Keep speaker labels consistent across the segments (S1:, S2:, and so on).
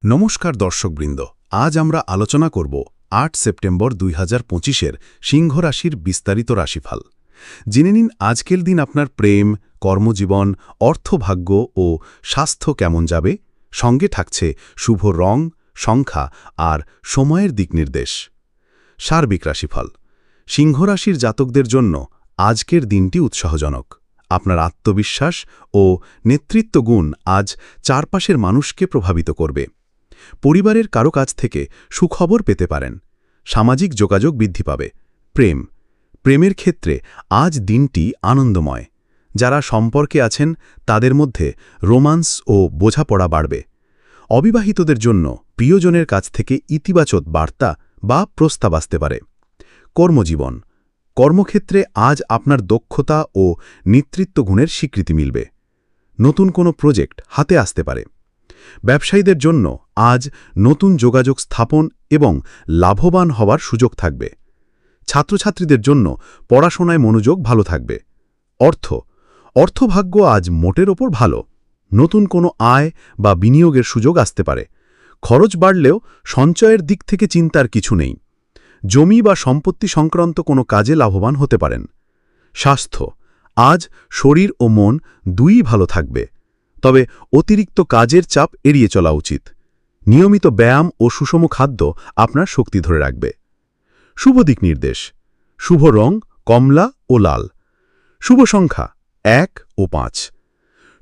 S1: নমস্কার দর্শকবৃন্দ, আজ আমরা আলোচনা করব ৮ সেপ্টেম্বর ২০২৫-এর সিংহ রাশির বিস্তারিত রাশিফল। জেনে নিন আজকের দিন আপনার প্রেম, কর্মজীবন, অর্থভাগ্য ও স্বাস্থ্য কেমন যাবে। সঙ্গে থাকছে শুভ রং, সংখ্যা আর সময়ের দিকনির্দেশ। সার্বিক রাশিফল। সিংহ রাশির জাতকদের জন্য আজকের দিনটি উৎসাহজনক। আপনার আত্মবিশ্বাস ও নেতৃত্ব গুণ আজ চারপাশের মানুষকে প্রভাবিত করবে। পরিবারের কারো কাছ থেকে সুখবর পেতে পারেন। সামাজিক যোগাযোগ বৃদ্ধি পাবে। প্রেমের ক্ষেত্রে আজ দিনটি আনন্দময়। যারা সম্পর্কে আছেন তাদের মধ্যে রোমান্স ও বোঝাপড়া বাড়বে। অবিবাহিতদের জন্য প্রিয়জনের কাছ থেকে ইতিবাচক বার্তা বা প্রস্তাব আসতে পারে। কর্মজীবন। কর্মক্ষেত্রে আজ আপনার দক্ষতা ও নেতৃত্ব গুণের স্বীকৃতি মিলবে। নতুন কোনো প্রজেক্ট হাতে আসতে পারে। ব্যবসায়ীদের জন্য আজ নতুন যোগাযোগ স্থাপন এবং লাভবান হওয়ার সুযোগ থাকবে। ছাত্রছাত্রীদের জন্য পড়াশোনায় মনোযোগ ভালো থাকবে। অর্থভাগ্য আজ মোটের ওপর ভালো। নতুন কোনো আয় বা বিনিয়োগের সুযোগ আসতে পারে। খরচ বাড়লেও সঞ্চয়ের দিক থেকে চিন্তার কিছু নেই। জমি বা সম্পত্তি সংক্রান্ত কোনো কাজে লাভবান হতে পারেন। স্বাস্থ্য। আজ শরীর ও মন দুইই ভালো থাকবে, তবে অতিরিক্ত কাজের চাপ এড়িয়ে চলা উচিত। নিয়মিত ব্যায়াম ও সুষম খাদ্য আপনার শক্তি ধরে রাখবে। শুভ দিক নির্দেশ। শুভ রং কমলা ও লাল। শুভ সংখ্যা ১ ও ৫।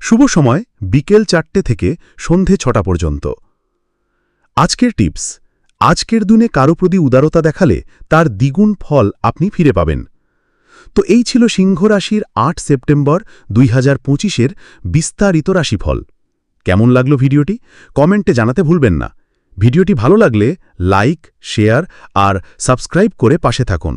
S1: শুভ সময় বিকেল ৪টে থেকে সন্ধে ৬টা পর্যন্ত। আজকের টিপস। আজকের দিনে কারো প্রতি উদারতা দেখালে তার দ্বিগুণ ফল আপনি ফিরে পাবেন। তো এই ছিল সিংহ রাশির ৮ সেপ্টেম্বর ২০২৫-এর বিস্তারিত রাশিফল। কেমন লাগলো ভিডিওটি? কমেন্টে জানাতে ভুলবেন না। ভিডিওটি ভালো লাগলে লাইক, শেয়ার আর সাবস্ক্রাইব করে পাশে থাকুন।